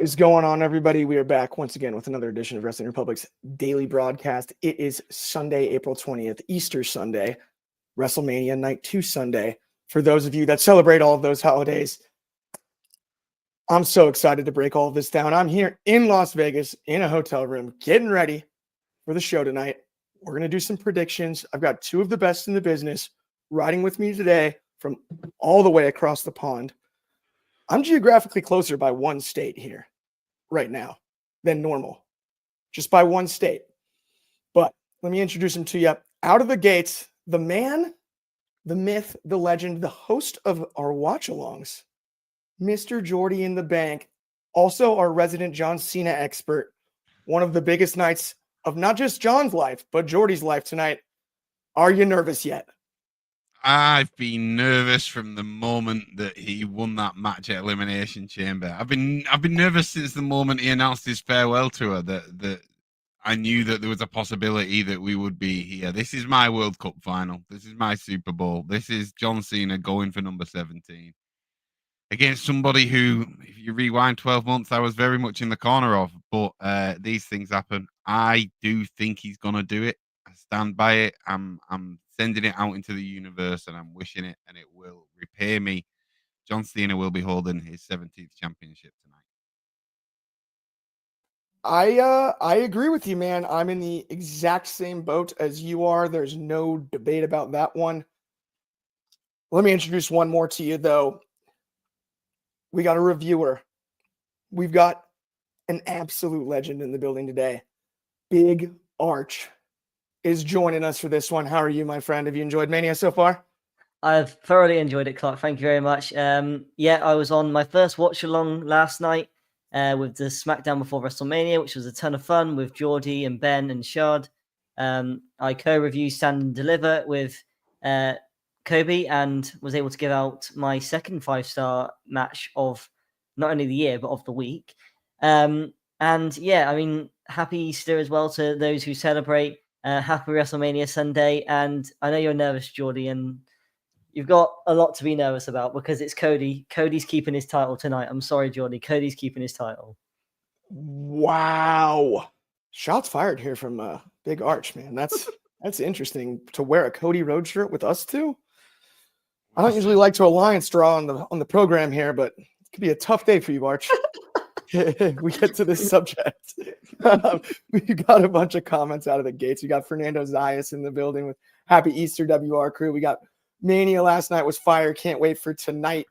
What is going on, everybody? We are back once again with another edition of Wrestling Republic's daily broadcast. It is Sunday, April 20th, Easter Sunday, WrestleMania Night 2 Sunday. For those of you that celebrate all of those holidays, I'm so excited to break all of this down. I'm here in Las Vegas in a hotel room getting ready for the show tonight. We're going to do some predictions. I've got two of the best in the business riding with me today from all the way across the pond. I'm geographically closer by one state here right now than normal, just by one state. But let me introduce him to you. Out of the gates, the man, the myth, the legend, the host of our watch-alongs, Mr. Jordy in the Bank, also our resident John Cena expert, one of the biggest nights of not just John's life, but Jordy's life tonight. Are you nervous yet? I've been nervous from the moment that he won that match at Elimination Chamber. I've been nervous since the moment he announced his farewell tour that I knew that there was a possibility that we would be here. This is my World Cup final. This is my Super Bowl. This is John Cena going for number 17 against somebody who, if you rewind 12 months, I was very much in the corner of. But these things happen. I do think he's going to do it. I stand by it. I'm sending it out into the universe, and I'm wishing it, and it will repay me. John Cena will be holding his 17th championship tonight. I agree with you, man. I'm in the exact same boat as you are. There's no debate about that one. Let me introduce one more to you, though. We got a reviewer. We've got an absolute legend in the building today. Big Arch is joining us for this one. How are you, my friend? Have you enjoyed Mania so far? I've thoroughly enjoyed it, Clark. Thank you very much. I was on my first watch along last night with the SmackDown before WrestleMania, which was a ton of fun with Jordy and Ben and Shard. I co-reviewed Stand and Deliver with Kobe and was able to give out my second 5-star match of not only the year, but of the week. Happy Easter as well to those who celebrate. Happy WrestleMania Sunday. And I know you're nervous, Jordy, and you've got a lot to be nervous about because it's Cody. Cody's keeping his title tonight. I'm sorry, Jordy. Cody's keeping his title. Wow. Shots fired here from Big Arch, man. That's interesting to wear a Cody Rhodes shirt with us too. I don't usually like to alliance draw on the program here, but it could be a tough day for you, Arch. We get to this subject. We got a bunch of comments out of the gates. We got Fernando Zayas in the building with Happy Easter WR crew. We got Mania last night was fire. Can't wait for tonight.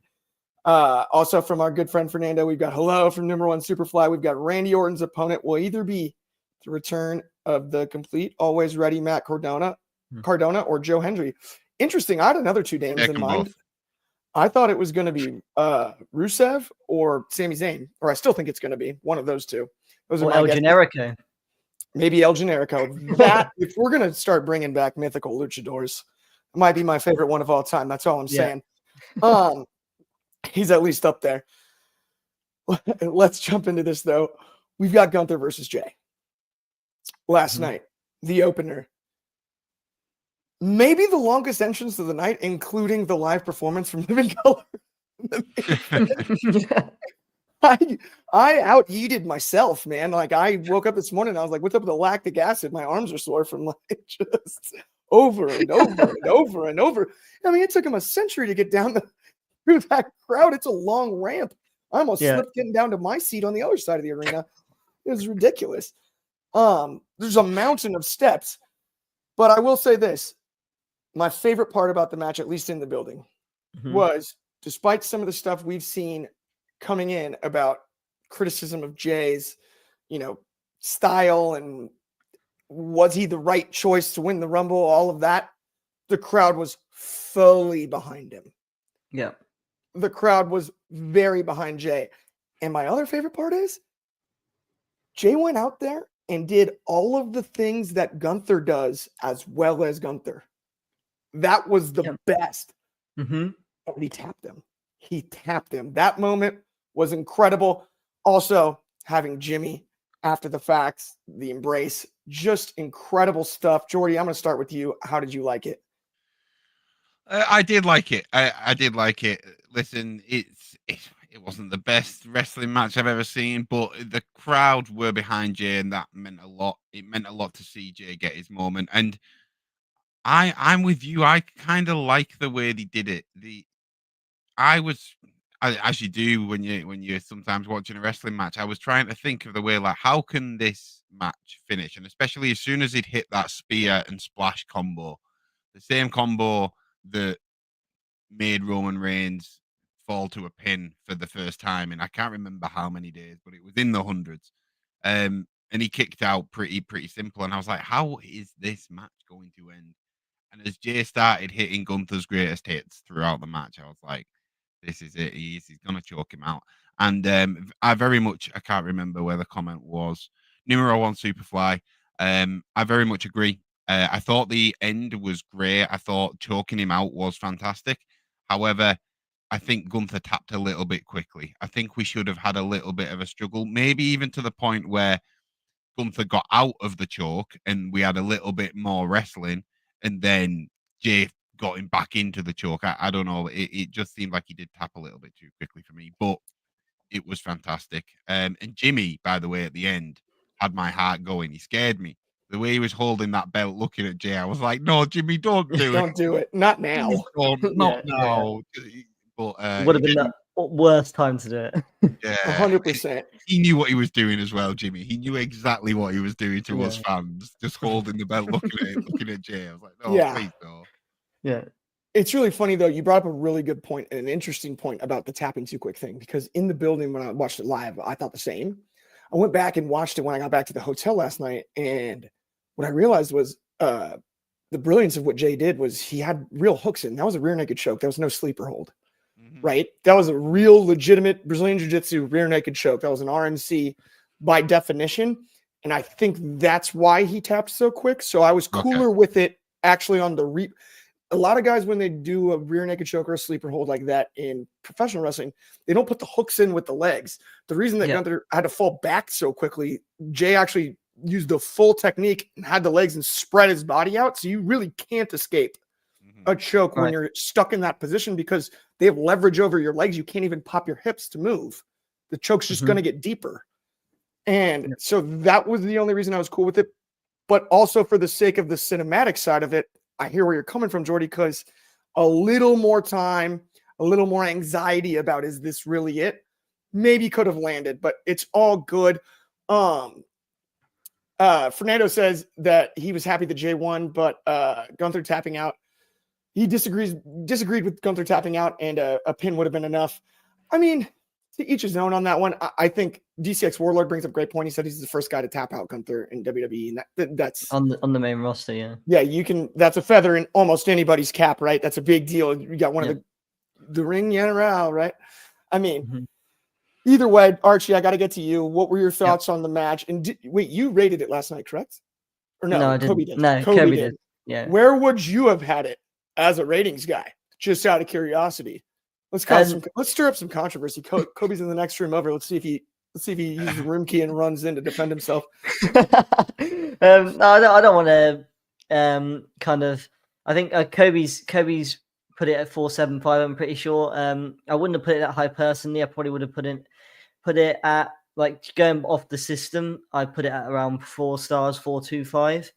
Also from our good friend Fernando, we've got hello from number one Superfly. We've got Randy Orton's opponent will either be the return of the complete, always ready Matt Cardona or Joe Hendry. Interesting. I had another two names in mind. Both. I thought it was going to be Rusev or Sami Zayn, or I still think it's going to be one of those two. Those or El Generico. Maybe El Generico. That if we're going to start bringing back mythical luchadors, it might be my favorite one of all time. That's all I'm saying. He's at least up there. Let's jump into this though. We've got Gunther versus Jay. Last night, the opener. Maybe the longest entrance of the night, including the live performance from Living Color. I out-eated myself, man. Like I woke up this morning, I was like, what's up with the lactic acid? My arms are sore from like just over and over and over and over. I mean, it took him a century to get down through that crowd. It's a long ramp. I almost slipped getting down to my seat on the other side of the arena. It was ridiculous. There's a mountain of steps. But I will say this. My favorite part about the match, at least in the building, was despite some of the stuff we've seen coming in about criticism of Jay's, style and was he the right choice to win the Rumble, all of that, the crowd was fully behind him. Yeah. The crowd was very behind Jay. And my other favorite part is Jay went out there and did all of the things that Gunther does as well as Gunther. That was the best. And he tapped him. That moment was incredible. Also, having Jimmy after the facts, the embrace, just incredible stuff. Jordy, I'm going to start with you. How did you like it? I did like it. I did like it. Listen, it's it wasn't the best wrestling match I've ever seen, but the crowd were behind Jay, and that meant a lot. It meant a lot to see Jay get his moment. And I'm with you. I kind of like the way they did it. I was, as you do when you're sometimes watching a wrestling match. I was trying to think of the way, like, how can this match finish? And especially as soon as he'd hit that spear and splash combo, the same combo that made Roman Reigns fall to a pin for the first time, and I can't remember how many days, but it was in the hundreds. And he kicked out pretty simple, and I was like, how is this match going to end? And as Jay started hitting Gunther's greatest hits throughout the match, I was like, this is it. He's going to choke him out. And I can't remember where the comment was. Numero one Superfly. I very much agree. I thought the end was great. I thought choking him out was fantastic. However, I think Gunther tapped a little bit quickly. I think we should have had a little bit of a struggle, maybe even to the point where Gunther got out of the choke and we had a little bit more wrestling, and then Jay got him back into the choke. I don't know. It just seemed like he did tap a little bit too quickly for me, but it was fantastic. And Jimmy, by the way, at the end had my heart going. He scared me. The way he was holding that belt, looking at Jay, I was like, "No, Jimmy, don't do it. Don't do it. Not now. Not now." But It would have been the worst time to do it. yeah, 100%. he knew what he was doing as well, Jimmy. He knew exactly what he was doing to us fans, just holding the belt, looking at Jay. I was like, "Oh, Yeah. please, no." Yeah. It's really funny, though. You brought up a really good point, an interesting point about the tapping too quick thing, because in the building when I watched it live, I thought the same. I went back and watched it when I got back to the hotel last night, and what I realized was the brilliance of what Jay did was he had real hooks in. That was a rear naked choke. That was no sleeper hold, right? That was a real legitimate Brazilian Jiu-Jitsu rear naked choke. That was an RNC by definition, and I think that's why he tapped so quick. So I was cooler with it actually on the a lot of guys, when they do a rear naked choke or a sleeper hold like that in professional wrestling, they don't put the hooks in with the legs. The reason that Gunther had to fall back so quickly, Jay actually used the full technique and had the legs and spread his body out. So you really can't escape a choke when you're stuck in that position because they have leverage over your legs. You can't even pop your hips to move. The choke's just going to get deeper. And so that was the only reason I was cool with it. But also for the sake of the cinematic side of it, I hear where you're coming from, Jordy, because a little more time, a little more anxiety about, is this really it? Maybe could have landed, but it's all good. Fernando says that he was happy that Jay won, but Gunther tapping out, he disagreed with Gunther tapping out, and a pin would have been enough. I mean, to each his own on that one. I think DCX Warlord brings up a great point. He said he's the first guy to tap out Gunther in WWE, and that's on the main roster. Yeah, you can. That's a feather in almost anybody's cap, right? That's a big deal. You got one of the ring general, right? I mean, either way, Archie, I got to get to you. What were your thoughts on the match? And wait, you rated it last night, correct? Or no, I didn't. Kobe did. No, Kobe did. Yeah. Where would you have had it as a ratings guy? Just out of curiosity. Let's stir up some controversy. Kobe's in the next room over. Let's see if he uses the room key and runs in to defend himself. I don't want to kind of. I think Kobe's put it at 4.75. I'm pretty sure. I wouldn't have put it that high personally. I probably would have put it at, like, going off the system. I put it at around 4 stars, 4.25.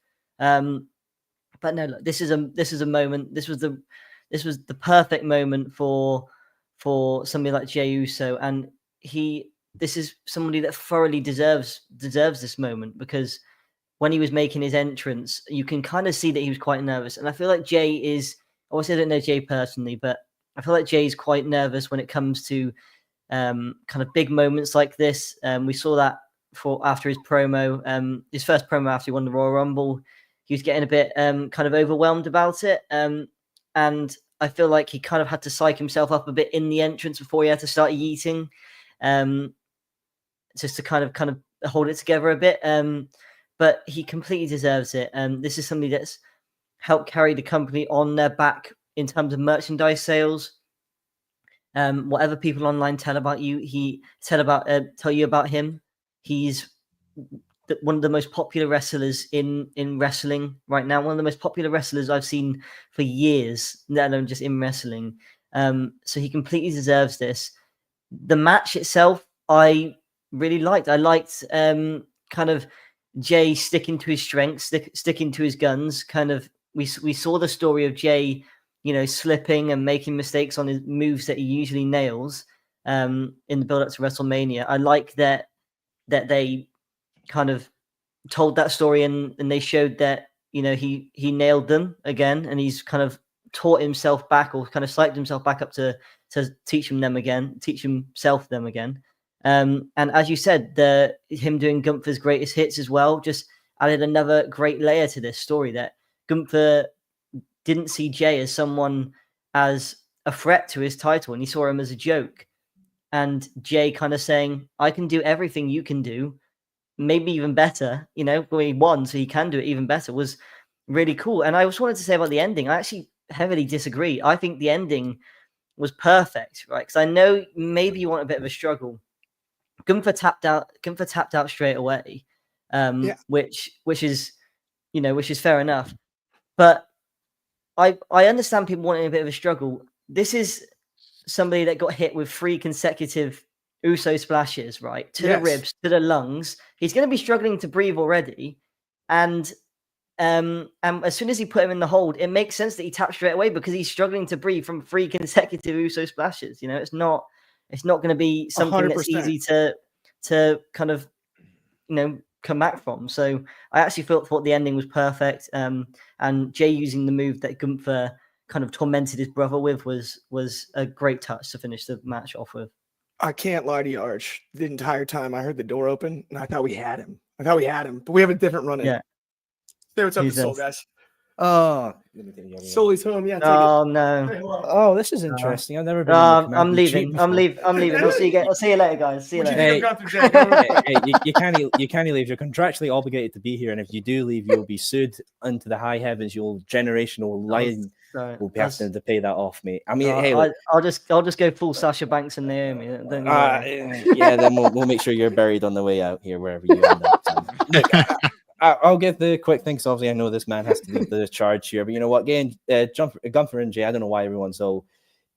But no, look, this is a moment. This was the perfect moment for somebody like Jey Uso, and this is somebody that thoroughly deserves this moment, because when he was making his entrance, you can kind of see that he was quite nervous. And I feel like Jay is, obviously I don't know Jay personally, but I feel like Jay's quite nervous when it comes to kind of big moments like this. We saw that after his promo, his first promo after he won the Royal Rumble. He was getting a bit kind of overwhelmed about it. And I feel like he kind of had to psych himself up a bit in the entrance before he had to start yeeting, just to kind of hold it together a bit. But he completely deserves it. This is somebody that's helped carry the company on their back in terms of merchandise sales. Whatever people online tell about you, tell you about him. He's one of the most popular wrestlers in wrestling right now. One of the most popular wrestlers I've seen for years, let alone just in wrestling. So he completely deserves this. the match itself, I really liked. I liked kind of Jay sticking to his strengths, sticking to his guns. Kind of, we saw the story of Jay, slipping and making mistakes on his moves that he usually nails in the build up to WrestleMania. I like that they kind of told that story and they showed that he nailed them again, and he's kind of taught himself back, or kind of psyched himself back up to teach himself them again. And as you said, him doing Gunther's greatest hits as well just added another great layer to this story, that Gunther didn't see Jay as someone as a threat to his title, and he saw him as a joke. And Jay kind of saying, I can do everything you can do, maybe even better, he won, so he can do it even better, was really cool. And I just wanted to say about the ending, I actually heavily disagree. I think the ending was perfect, right? Because I know maybe you want a bit of a struggle. Gunther tapped out straight away, which is fair enough. But I understand people wanting a bit of a struggle. This is somebody that got hit with 3 consecutive Uso splashes, right? To the ribs, to the lungs. He's going to be struggling to breathe already. And as soon as he put him in the hold, it makes sense that he tapped straight away, because he's struggling to breathe from 3 consecutive Uso splashes. It's not going to be something 100%. That's easy to kind of, come back from. So I actually thought the ending was perfect. And Jay using the move that Gunther kind of tormented his brother with was a great touch to finish the match off with. I can't lie to you, Arch. The entire time I heard the door open, and I thought we had him. But we have a different run-in. Yeah. Say what's up to Soul, guys. Oh, Sully's home. Yeah. Oh no. Oh, this is interesting. I've never been. I'm leaving. I'm leaving. I'll see you later, guys. See you later. Hey, you can't leave. You're contractually obligated to be here, and if you do leave, you'll be sued into the high heavens. Your generational line will be having to pay that off, mate. I mean, I'll just go full Sasha Banks and Naomi. Yeah, then we'll make sure you're buried on the way out here, wherever you end up. Look, I'll give the quick thing, because obviously I know this man has to lead the charge here. But you know what? Again, Gunther and Jay, I don't know why everyone's so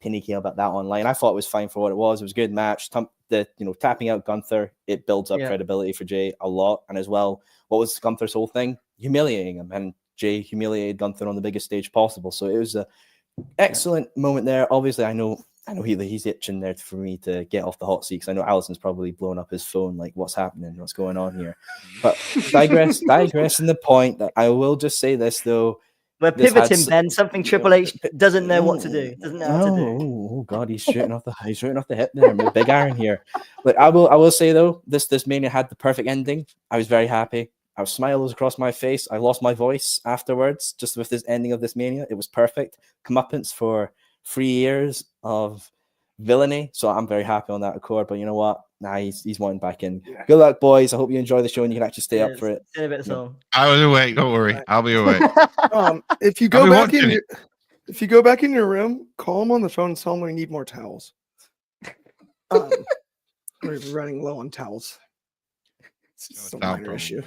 panicky about that online. I thought it was fine for what it was. It was a good match. Tapping out Gunther, it builds up credibility for Jay a lot. And as well, what was Gunther's whole thing? Humiliating him. And Jay humiliated Gunther on the biggest stage possible. So it was an excellent moment there. Obviously, I know he's itching there for me to get off the hot seat, because I know Allison's probably blown up his phone, like, what's happening, what's going on here. But digressing the point, that I will just say this, though. We're pivoting, Ben. Something Triple H doesn't know what to do. Doesn't know how to do. Oh God, he's shooting off the hip there. Big iron here. But I will say though, this Mania had the perfect ending. I was very happy. I was smiles across my face. I lost my voice afterwards, just with this ending of this Mania. It was perfect. Comeuppance for 3 years of villainy. So I'm very happy on that accord. But you know what? Nah, he's wanting back in. Good luck, boys. I hope you enjoy the show and you can actually stay up for it. A bit of song. I was awake. Don't worry. I'll be awake. If you go back in your room, call him on the phone and tell him we need more towels. We're running low on towels. It's a minor issue.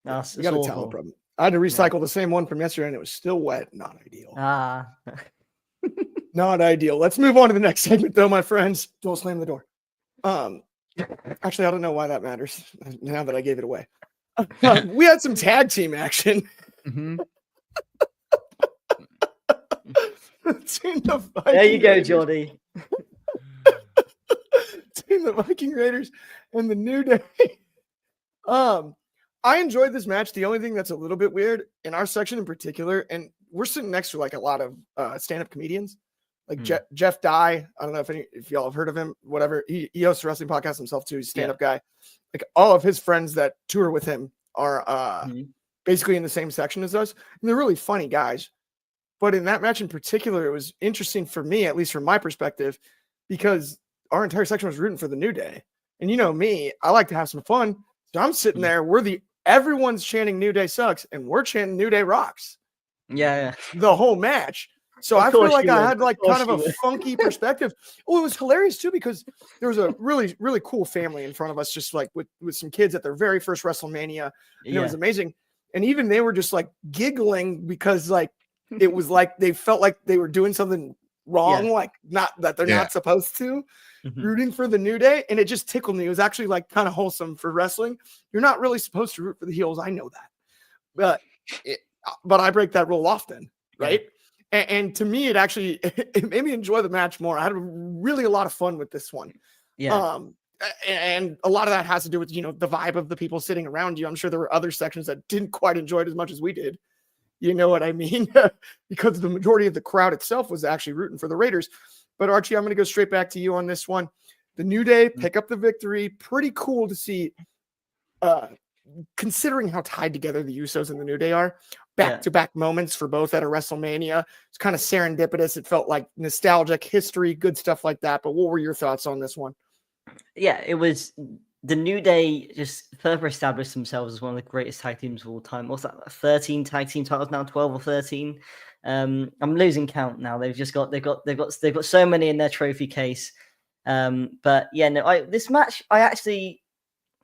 We got a towel problem. I had to recycle the same one from yesterday, and it was still wet. Not ideal. Not ideal. Let's move on to the next segment, though, my friends. Don't slam the door. Actually, I don't know why that matters now that I gave it away. We had some tag team action. Mm-hmm. There you go, Jordy. Between the Viking Raiders and the New Day. I enjoyed this match. The only thing that's a little bit weird in our section in particular, and we're sitting next to like a lot of stand-up comedians, like Jeff Dye. I don't know if y'all have heard of him. Whatever, he hosts a wrestling podcast himself too. He's a stand-up guy. Like all of his friends that tour with him are basically in the same section as us, and they're really funny guys. But in that match in particular, it was interesting for me, at least from my perspective, because our entire section was rooting for the New Day. And you know me, I like to have some fun. So I'm sitting there, everyone's chanting New Day sucks, and we're chanting New Day rocks. Yeah. The whole match. So I feel like I had like kind of a funky perspective. Well, it was hilarious too, because there was a really, really cool family in front of us, just like with some kids at their very first WrestleMania. And it was amazing. And even they were just like giggling because like it was like they felt like they were doing something wrong, like not that they're not supposed to, rooting for the New Day, and it just tickled me. It was actually like kind of wholesome for wrestling. You're not really supposed to root for the heels. I know that, but I break that rule often, right? And to me, it made me enjoy the match more. I had really a lot of fun with this one. And a lot of that has to do with, the vibe of the people sitting around you. I'm sure there were other sections that didn't quite enjoy it as much as we did. You know what I mean? Because the majority of the crowd itself was actually rooting for the Raiders. But Archie, I'm going to go straight back to you on this one. The New Day pick up the victory. Pretty cool to see, considering how tied together the Usos and the New Day are. Back-to-back moments for both at a WrestleMania. It's kind of serendipitous. It felt like nostalgic history, good stuff like that. But what were your thoughts on this one? Yeah, it was the New Day just further established themselves as one of the greatest tag teams of all time. What's that? 13 tag team titles now, 12 or 13. I'm losing count now. They've got so many in their trophy case. But yeah, no, this match I actually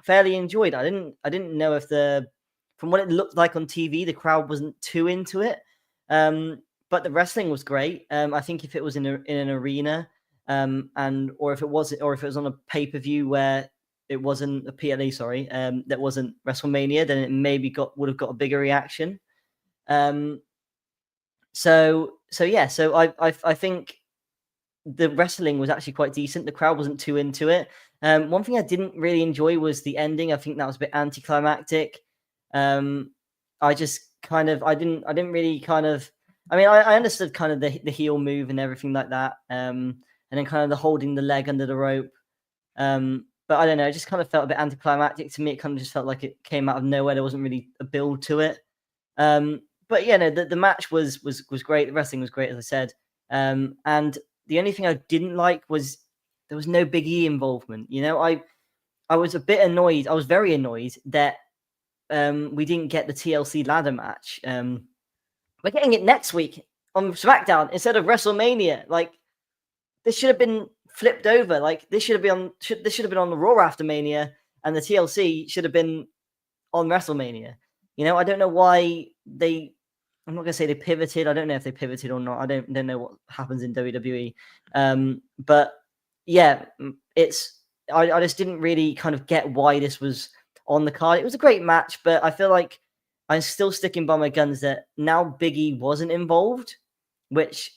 fairly enjoyed. I didn't know if from what it looked like on TV, the crowd wasn't too into it. But the wrestling was great. I think if it was in an arena, or if it was on a pay-per-view where it wasn't a PLE, that wasn't WrestleMania, then it maybe would have got a bigger reaction. So I think the wrestling was actually quite decent. The crowd wasn't too into it. One thing I didn't really enjoy was the ending. I think that was a bit anticlimactic. I didn't really kind of. I mean, I understood kind of the heel move and everything like that. And then kind of the holding the leg under the rope. But I don't know, it just kind of felt a bit anticlimactic to me. It kind of just felt like it came out of nowhere. There wasn't really a build to it. But yeah, no, the match was great. The wrestling was great, as I said. And the only thing I didn't like was there was no Big E involvement. I was a bit annoyed. I was very annoyed that we didn't get the TLC ladder match. We're getting it next week on SmackDown instead of WrestleMania. Like, this should have been flipped over. Like, this should have been on the Raw after Mania, and the TLC should have been on WrestleMania. I don't know why I'm not gonna say they pivoted. I don't know if they pivoted or not. I don't know what happens in WWE. But yeah, I just didn't really kind of get why this was on the card. It was a great match, but I feel like I'm still sticking by my guns that now Big E wasn't involved, which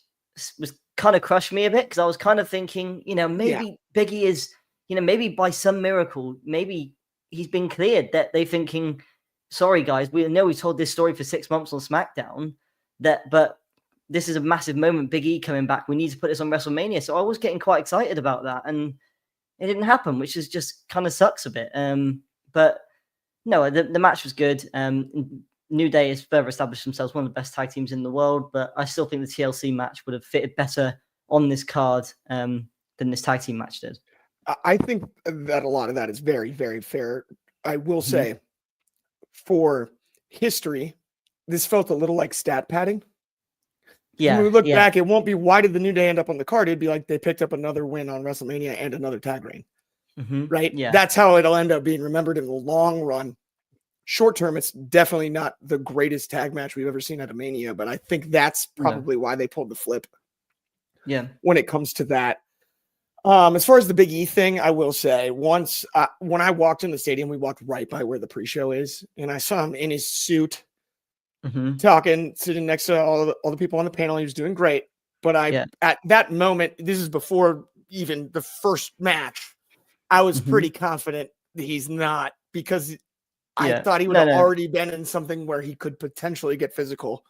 was kind of crushed me a bit, because I was kind of thinking, maybe Big E is, maybe by some miracle, maybe he's been cleared, that they're thinking, sorry guys, we know we told this story for 6 months on SmackDown, but this is a massive moment, Big E coming back, we need to put this on WrestleMania. So I was getting quite excited about that, and it didn't happen, which is just kind of sucks a bit. But no, the match was good. New Day has further established themselves one of the best tag teams in the world, but I still think the TLC match would have fitted better on this card than this tag team match did. I think that a lot of that is very, very fair. I will say, for history, this felt a little like stat padding. Yeah. When we look back, it won't be why did the New Day end up on the card? It'd be like they picked up another win on WrestleMania and another tag reign. Right? Yeah. That's how it'll end up being remembered in the long run. Short term, it's definitely not the greatest tag match we've ever seen at a Mania, but I think that's probably why they pulled the flip. Yeah. When it comes to that. As far as the Big E thing, I will say once when I walked in the stadium, we walked right by where the pre-show is, and I saw him in his suit talking, sitting next to all the people on the panel. He was doing great. But at that moment, this is before even the first match, I was pretty confident that he's not, because I thought he would have already been in something where he could potentially get physical.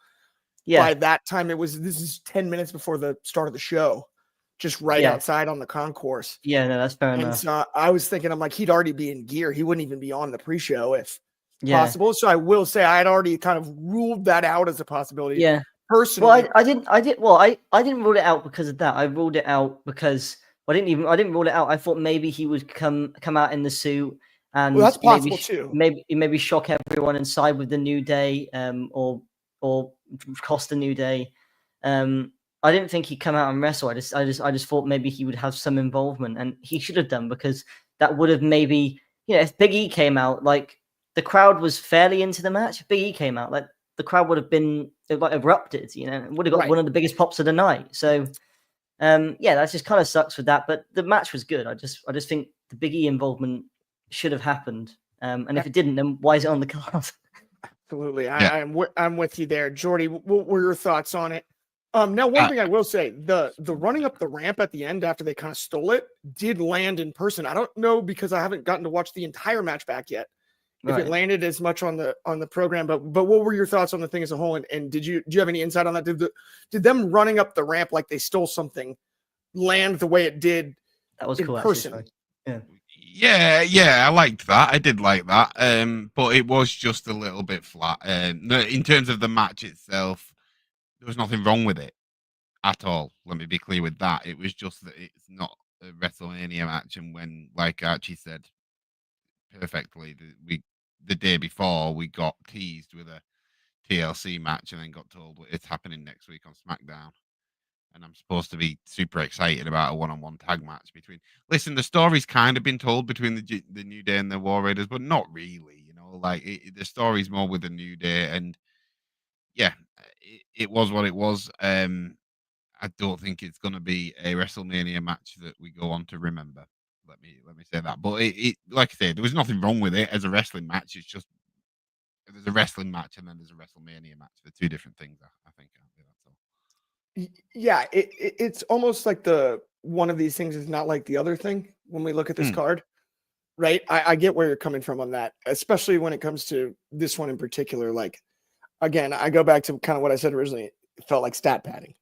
By that time, this is 10 minutes before the start of the show, just outside on the concourse. Yeah, no, that's fair enough. And so I was thinking, I'm like, he'd already be in gear. He wouldn't even be on the pre-show if possible. So I will say I had already kind of ruled that out as a possibility. Yeah. Personally. Well, I didn't rule it out because of that. I ruled it out because I didn't rule it out. I thought maybe he would come out in the suit. And that's possible too. Maybe shock everyone and side with the New Day, or cost the New Day. I didn't think he'd come out and wrestle. I just thought maybe he would have some involvement, and he should have done, because that would have maybe, if Big E came out, like, the crowd was fairly into the match. If Big E came out, like, the crowd would have been like erupted. It would have got one of the biggest pops of the night. So Yeah, that just kind of sucks with that. But the match was good. I just think the Big E involvement should have happened. And if it didn't, then why is it on the card? Absolutely. Yeah. I'm with you there. Jordy, what were your thoughts on it? Now, one thing I will say, the running up the ramp at the end after they kind of stole it did land in person. I don't know because I haven't gotten to watch the entire match back yet. If it landed as much on the program, but what were your thoughts on the thing as a whole? And do you have any insight on that? Did them running up the ramp like they stole something land the way it did? That was in cool, person. Actually. Yeah, I liked that. I did like that. But it was just a little bit flat. In terms of the match itself, there was nothing wrong with it at all. Let me be clear with that. It was just that it's not a WrestleMania match, and when, like Archie said perfectly, the day before we got teased with a TLC match, and then got told it's happening next week on SmackDown. And I'm supposed to be super excited about a one-on-one tag match between. Listen, the story's kind of been told between the New Day and the War Raiders, but not really. Like the story's more with the New Day, and yeah, it was what it was. I don't think it's going to be a WrestleMania match that we go on to remember. Let me say that. But it like I said, there was nothing wrong with it as a wrestling match. It's just there's a wrestling match and then there's a WrestleMania match. They're two different things, I think. That's all. Yeah, it's almost like the one of these things is not like the other thing when we look at this card, right? I get where you're coming from on that, especially when it comes to this one in particular. Like, again, I go back to kind of what I said originally. It felt like stat padding.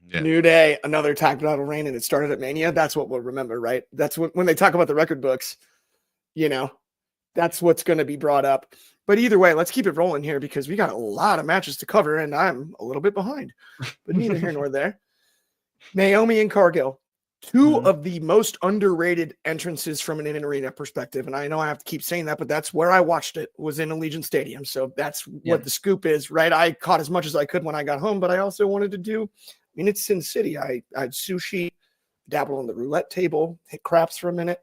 Yeah. New Day, another tag battle reign, and it started at Mania. That's what we'll remember, right? That's when they talk about the record books, that's what's going to be brought up. But either way, let's keep it rolling here because we got a lot of matches to cover, and I'm a little bit behind. But neither here nor there. Naomi and Cargill, two of the most underrated entrances from an in-arena perspective. And I know I have to keep saying that, but that's where I watched it, was in Allegiant Stadium. So that's what the scoop is, right? I caught as much as I could when I got home, but I also wanted to do, it's Sin City. I had sushi, dabbled on the roulette table, hit craps for a minute.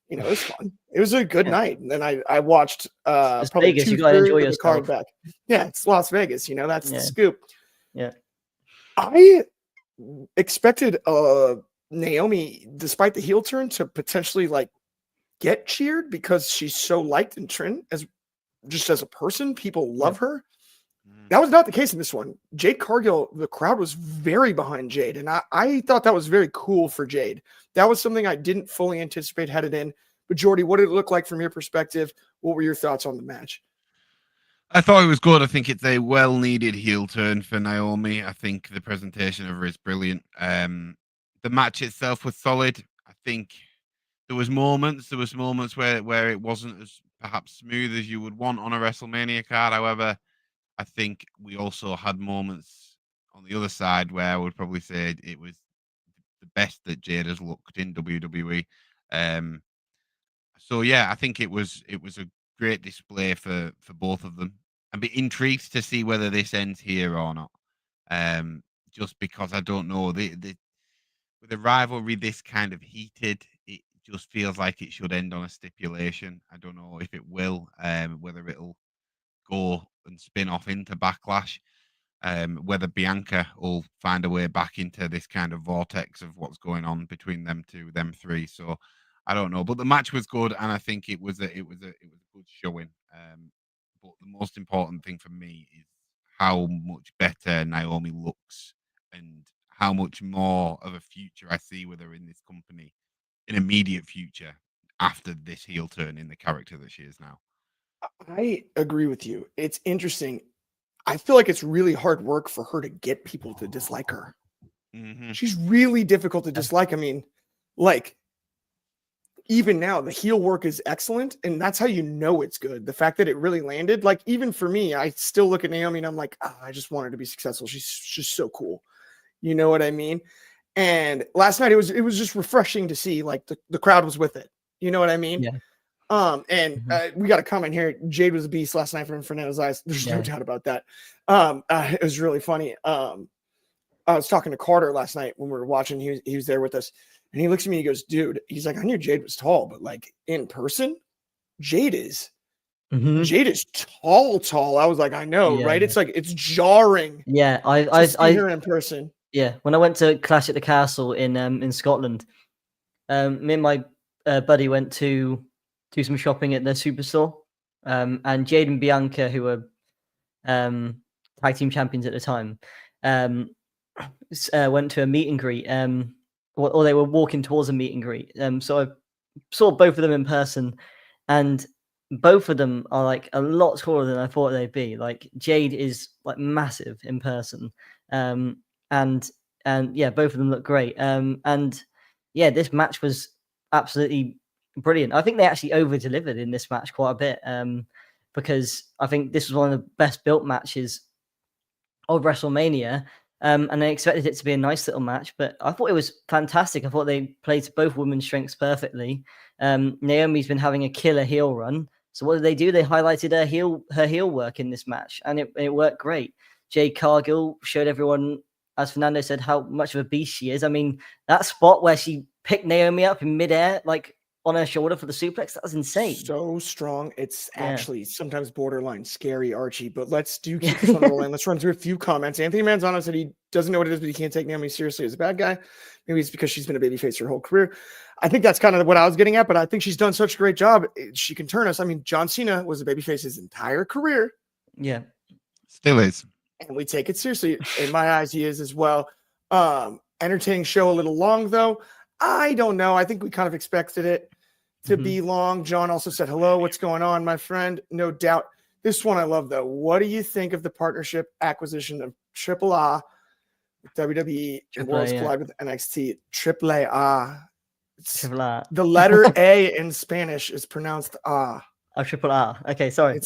It was fun. It was a good night. And then I watched probably Vegas, you gotta enjoy the card yourself. back. Yeah, it's Las Vegas. That's the scoop. Yeah. I expected Naomi, despite the heel turn, to potentially get cheered because she's so liked and trend as a person. People love her. That was not the case in this one. Jade Cargill, the crowd was very behind Jade, and I thought that was very cool for Jade. That was something I didn't fully anticipate headed in. But Jordy, what did it look like from your perspective? What were your thoughts on the match? I thought it was good. I think it's a well-needed heel turn for Naomi. I think the presentation of her is brilliant. The match itself was solid. I think there was moments where it wasn't as perhaps smooth as you would want on a WrestleMania card. However, I think we also had moments on the other side where I would probably say it was the best that Jade has looked in WWE. So yeah, I think it was a great display for both of them. I'd be intrigued to see whether this ends here or not. Just because I don't know with a rivalry this kind of heated, it just feels like it should end on a stipulation. I don't know if it will, whether it'll go and spin off into Backlash, whether Bianca will find a way back into this kind of vortex of what's going on between them three. So I don't know, but the match was good, and I think it was a good showing. But the most important thing for me is how much better Naomi looks and how much more of a future I see with her in this company, an immediate future after this heel turn in the character that she is now. I agree with you. It's interesting. I feel like it's really hard work for her to get people to dislike her. She's really difficult to dislike. I mean, even now, the heel work is excellent, and that's how you know it's good. The fact that it really landed, even for me, I still look at Naomi and I'm like, I just want her to be successful. She's just so cool. You know what I mean? And last night it was just refreshing to see the crowd was with it. You know what I mean? Yeah. We got a comment here. Jade was a beast last night from Fernando's eyes. There's no doubt about that. It was really funny. I was talking to Carter last night when we were watching. He was there with us, and he looks at me. He goes, "Dude," he's like, "I knew Jade was tall, but in person, Jade is tall. I was like, I know, right? It's it's jarring. Yeah, I see her in person. Yeah, when I went to Clash at the Castle in Scotland, me and my buddy went to do some shopping at the superstore, and Jade and Bianca, who were tag team champions at the time, went to a meet and greet, or they were walking towards a meet and greet. So I saw both of them in person, and both of them are like a lot taller than I thought they'd be. Like Jade is like massive in person, and yeah, both of them look great. And yeah, this match was absolutely brilliant. I think they actually over delivered in this match quite a bit, because I think this was one of the best built matches of WrestleMania. And I expected it to be a nice little match, but I thought it was fantastic. I thought they played to both women's strengths perfectly. Naomi's been having a killer heel run. So what did they do? They highlighted her heel work in this match, and it worked great. Jade Cargill showed everyone, as Fernando said, how much of a beast she is. I mean, that spot where she picked Naomi up in midair, like on her shoulder for the suplex, that was insane. So strong. It's actually sometimes borderline scary, Archie, but let's keep this one rolling. Let's run through a few comments. Anthony Manzano said he doesn't know what it is, but he can't take Naomi seriously as a bad guy. Maybe it's because she's been a babyface her whole career. I think that's kind of what I was getting at, but I think she's done such a great job. She can turn us. I mean, John Cena was a babyface his entire career. Yeah. Still is. And we take it seriously. In my eyes, he is as well. Entertaining show, a little long, though. I don't know. I think we kind of expected it to be long. John also said, hello, what's going on, my friend? No doubt. This one I love, though. What do you think of the partnership acquisition of Triple A with WWE and Worlds Collide with NXT? Triple A. Triple A. The letter A in Spanish is pronounced A. Oh, Triple A. Okay, sorry.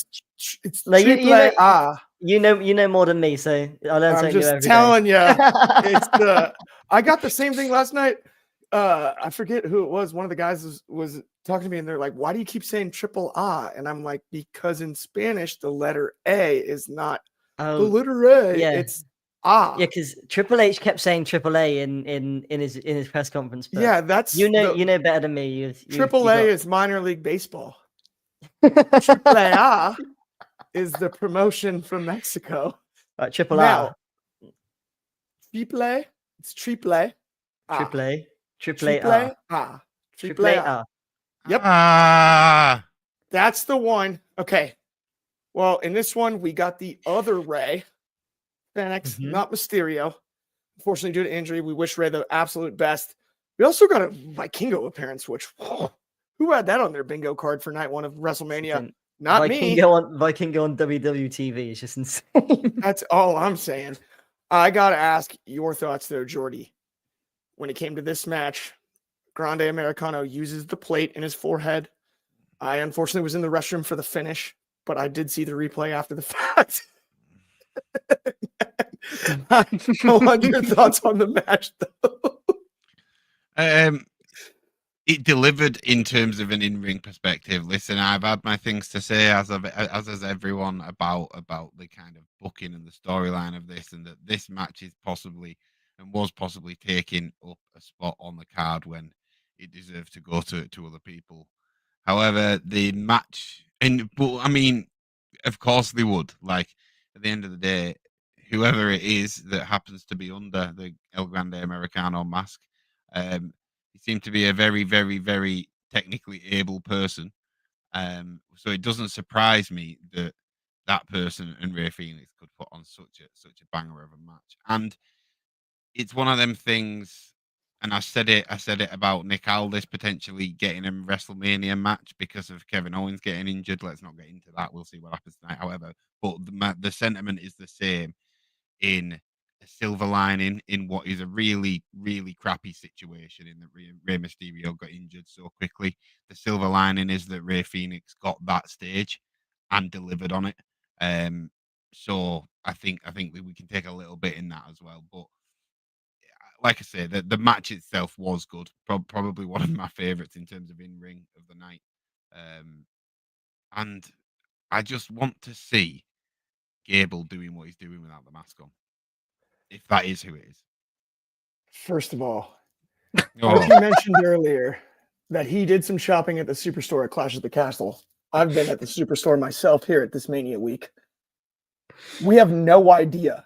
It's no, Triple A. You know more than me, so I learn something new every day. I'm just telling you. I got the same thing last night. I forget who it was. One of the guys was talking to me, and they're like, why do you keep saying Triple A? And I'm like, because in Spanish, the letter A is not the letter A. Yeah. It's A. Yeah, because Triple H kept saying Triple A in his press conference. But yeah, that's you know better than me. Triple A is minor league baseball. Triple A is the promotion from Mexico. Right, Triple A. Triple A. It's Triple A. Triple A. Triple A. Triple A. Yep. That's the one. Okay. Well, in this one, we got the other Ray. Phoenix, not Mysterio. Unfortunately, due to injury, we wish Ray the absolute best. We also got a Vikingo appearance, which who had that on their bingo card for night one of WrestleMania? Not Vikingo on WWTV is just insane. That's all I'm saying. I got to ask your thoughts there, Jordy. When it came to this match, Grande Americano uses the plate in his forehead. I unfortunately was in the restroom for the finish, but I did see the replay after the fact. I want your thoughts on the match, though. It delivered in terms of an in-ring perspective. Listen, I've had my things to say, as has everyone, about the kind of booking and the storyline of this, and that this match is possibly and was possibly taking up a spot on the card when it deserved to go to other people. However, the match, but I mean, of course they would. Like, at the end of the day, whoever it is that happens to be under the El Grande Americano mask, he seemed to be a very, very, very technically able person. So it doesn't surprise me that that person and Rey Fenix could put on such a banger of a match. And it's one of them things, and I said it about Nick Aldis potentially getting a WrestleMania match because of Kevin Owens getting injured. Let's not get into that. We'll see what happens tonight. However, but the sentiment is the same in a silver lining in what is a really, really crappy situation in that Rey Mysterio got injured so quickly. The silver lining is that Rey Fenix got that stage and delivered on it. So I think we can take a little bit in that as well. But like I say, the match itself was good. Probably one of my favorites in terms of in-ring of the night. And I just want to see Gable doing what he's doing without the mask on, if that is who it is. First of all, Archie mentioned earlier that he did some shopping at the Superstore at Clash at the Castle. I've been at the Superstore myself here at this Mania week. We have no idea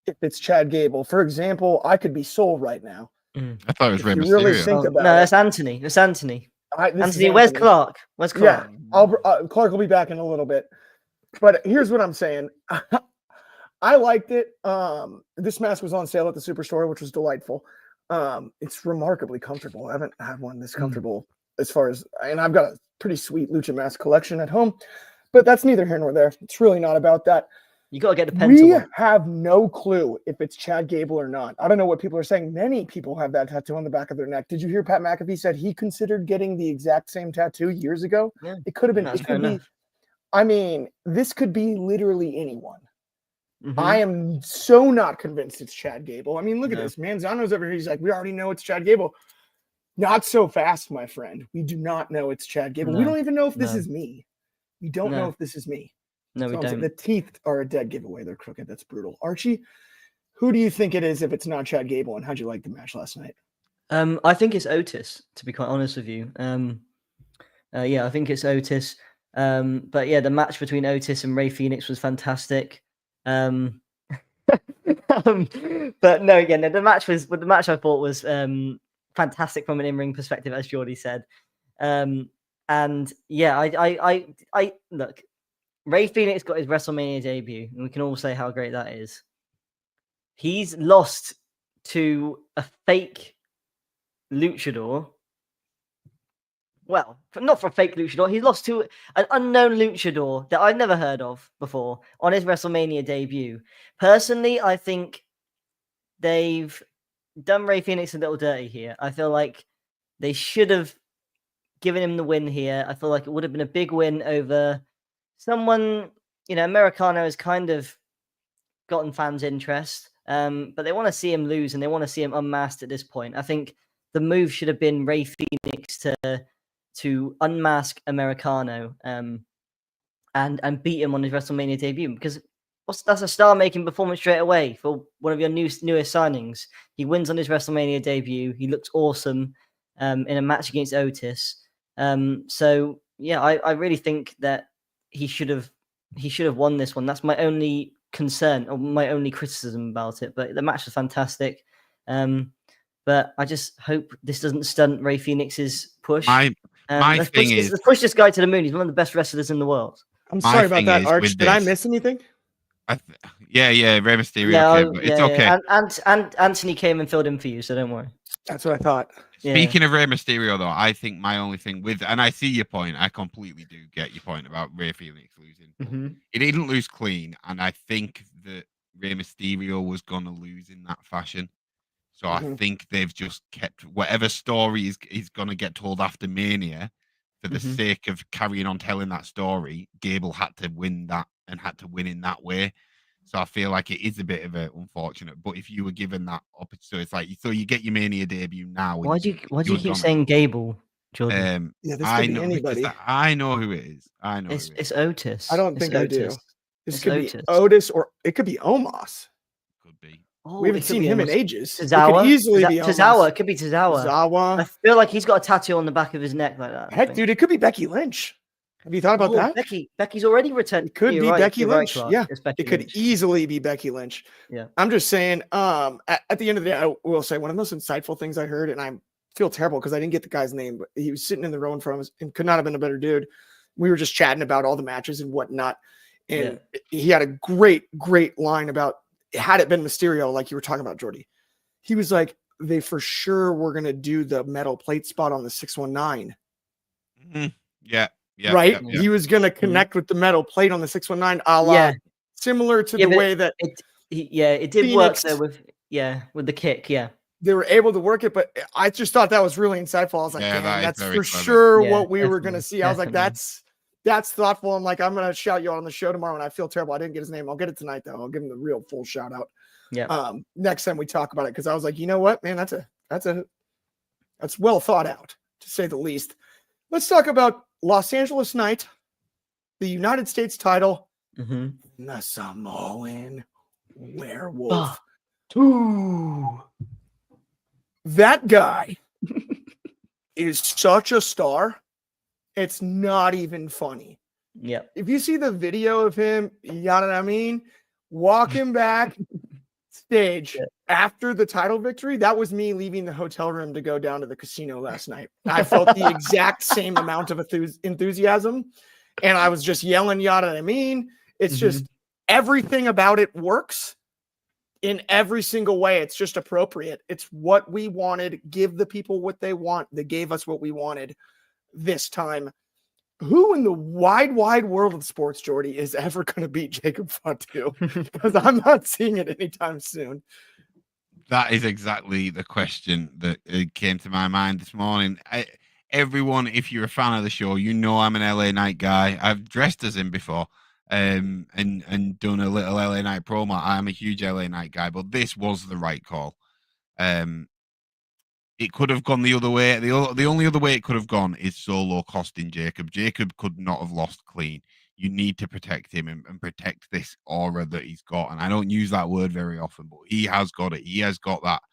if it's Chad Gable. For example, I could be Soul right now. I thought it was If Rey you really Mysterio. think Oh, about no, it. that's Anthony. That's Anthony. This is Anthony, where's Anthony. Clark? Where's Clark? Yeah, Clark will be back in a little bit. But here's what I'm saying. I liked it. This mask was on sale at the Superstore, which was delightful. It's remarkably comfortable. I haven't had one this comfortable as far as, and I've got a pretty sweet Lucha mask collection at home, but that's neither here nor there. It's really not about that. You got to get the Penta We one. have no clue if it's Chad Gable or not. I don't know what people are saying. Many people have that tattoo on the back of their neck. Did you hear Pat McAfee said he considered getting the exact same tattoo years ago? Yeah, It could have been, that's it fair could be, enough. I mean, this could be literally anyone. Mhm. I am so not convinced it's Chad Gable. I mean, look at No. this. Manzano's over here. He's like, we already know it's Chad Gable. Not so fast, my friend. We do not know it's Chad Gable. We No. don't even know if this No. is me. We don't know No. if this is me. No, we So I'm saying don't. the teeth are a dead giveaway. They're crooked. That's brutal. Archie, who do you think it is if it's not Chad Gable? And how'd you like the match last night? I think it's Otis, to be quite honest with you. Yeah, I think it's Otis. But yeah, the match between Otis and Rey Fenix was fantastic. But no, again, the match I thought was fantastic from an in-ring perspective, as Jordy said. And yeah, I look, Rey Fenix got his WrestleMania debut, and we can all say how great that is. He's lost to a fake luchador. Well, not for a fake luchador. He's lost to an unknown luchador that I've never heard of before on his WrestleMania debut. Personally, I think they've done Rey Fenix a little dirty here. I feel like they should have given him the win here. I feel like it would have been a big win over someone, Americano has kind of gotten fans' interest, but they want to see him lose and they want to see him unmasked at this point. I think the move should have been Rey Fenix to unmask Americano and beat him on his WrestleMania debut, because that's a star-making performance straight away for one of your newest signings. He wins on his WrestleMania debut. He looks awesome in a match against Otis. So yeah, I really think that he should have won this one. That's my only concern or my only criticism about it. But the match was fantastic. But I just hope this doesn't stunt Rey Fenix's push. My thing is, let's push this guy to the moon. He's one of the best wrestlers in the world. I'm My sorry about thing that, is Arch. with Did I this- miss anything? yeah, Rey Mysterio. Yeah, okay, but it's okay. And Anthony came and filled in for you, so don't worry. That's what I thought. Speaking of Rey Mysterio, though, I think my only thing and I see your point. I completely do get your point about Rey Fenix losing. Mm-hmm. He didn't lose clean, and I think that Rey Mysterio was going to lose in that fashion. So I think they've just kept whatever story is going to get told after Mania, for the sake of carrying on telling that story. Gable had to win that and had to win in that way. So I feel like it is a bit of a unfortunate. But if you were given that opportunity, so it's like, so you get your Mania debut now. Why do you keep saying Gable, Jordan? Yeah, this could I be know anybody. I know who it is. I know It's Otis. I don't It's think I do. Otis. This It's could Otis. be Otis, or it could be Omos. Could be. Oh, We it haven't could seen be him in Omos. ages. Tozawa. It could easily be Tozawa. Omos. It could be Tozawa. I Zawa. feel like he's got a tattoo on the back of his neck like that. I Heck, think. dude, it could be Becky Lynch. Have you thought about Oh, that? Becky's already returned. It could You're be right, Becky you're right, Lynch. Clark. Yeah, It's Becky it could Lynch. easily be Becky Lynch. Yeah. I'm just saying, at the end of the day, I will say one of the most insightful things I heard, and I feel terrible because I didn't get the guy's name, but he was sitting in the row in front of us and could not have been a better dude. We were just chatting about all the matches and whatnot. And he had a great line about, had it been Mysterio, like you were talking about, Jordy. He was like, they for sure were going to do the metal plate spot on the 619. Yeah. Right? Yeah. He was going to connect with the metal plate on the 619, a la similar to the way that it did Phoenix, work there with the kick. Yeah. They were able to work it, but I just thought that was really insightful. I was like, Yeah, damn, that's very for clever. sure Yeah, what we were going to see. I was like, definitely. that's thoughtful. I'm like, I'm going to shout you out on the show tomorrow, and I feel terrible. I didn't get his name. I'll get it tonight, though. I'll give him the real full shout out. Yeah. Next time we talk about it, because I was like, you know what, man, that's well thought out, to say the least. Let's talk about Los Angeles Night, the United States title, the Samoan Werewolf. Ooh. That guy is such a star. It's not even funny. Yeah. If you see the video of him, you know what I mean? Walking back, backstage Yeah. after the title victory, that was me leaving the hotel room to go down to the casino last night. I felt the exact same amount of enthusiasm, and I was just yelling, yada. I mean, it's just everything about it works in every single way. It's just appropriate. It's what we wanted. Give the people what they want. They gave us what we wanted this time. Who in the wide world of sports, Jordy, is ever going to beat Jacob Fatu? Because I'm not seeing it anytime soon. That is exactly the question that came to my mind this morning. Everyone, if you're a fan of the show, you know I'm an LA Knight guy. I've dressed as him before, and done a little LA Knight promo. I'm a huge LA Knight guy, but this was the right call. It could have gone the other way. The only other way it could have gone is Solo costing Jacob. Jacob could not have lost clean. You need to protect him and protect this aura that he's got. And I don't use that word very often, but he has got it. He has got that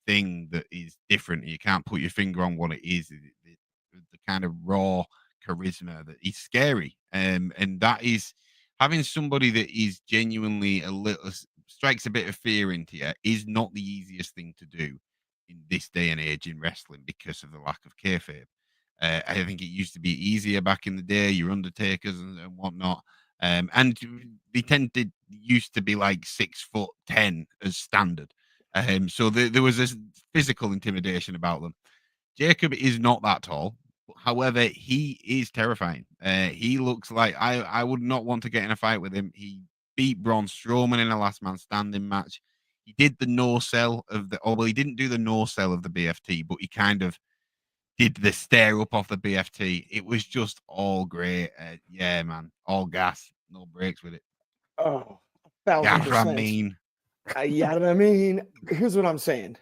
thing that is different. You can't put your finger on what it is. The kind of raw charisma that is scary. And that is having somebody that is genuinely strikes a bit of fear into you is not the easiest thing to do in this day and age in wrestling because of the lack of kayfabe. I think it used to be easier back in the day, your Undertakers and whatnot. And they used to be like 6'10" as standard. So there was this physical intimidation about them. Jacob is not that tall. However, he is terrifying. He looks like I would not want to get in a fight with him. He beat Braun Strowman in a last man standing match. He did the no sell of he didn't do the no sell of the BFT, but he kind of did the stare up off the BFT. It was just all great. Yeah, man, all gas, no breaks with it. Oh, 1,000%. Yeah, I mean, here's what I'm saying.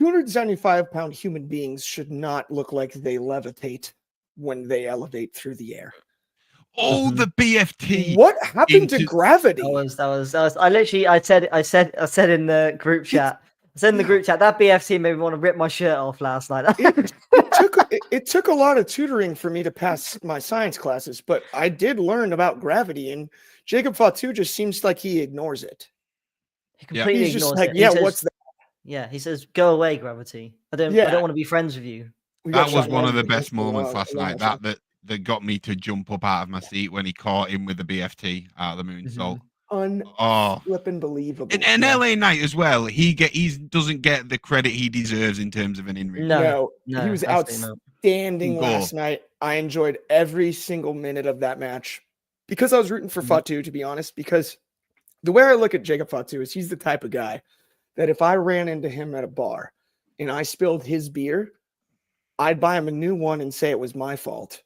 275-pound human beings should not look like they levitate when they elevate through the air. Oh, the BFT. What happened to gravity? I said in the group chat. I said in the group chat that BFT made me want to rip my shirt off last night. It took a lot of tutoring for me to pass my science classes, but I did learn about gravity, and Jacob Fatu just seems like he ignores it. He completely He's just ignores like, it. yeah, He says, what's that? Yeah, he says, "Go away, gravity. I don't want to be friends with you." That was one of the best moments last night. That got me to jump up out of my seat when he caught him with the BFT out of the moonsault. Flippin' believable. And LA Knight as well. He doesn't get the credit he deserves in terms of an in-ring. No, he was outstanding last night. I enjoyed every single minute of that match because I was rooting for Fatu, to be honest, because the way I look at Jacob Fatu is he's the type of guy that if I ran into him at a bar and I spilled his beer, I'd buy him a new one and say it was my fault.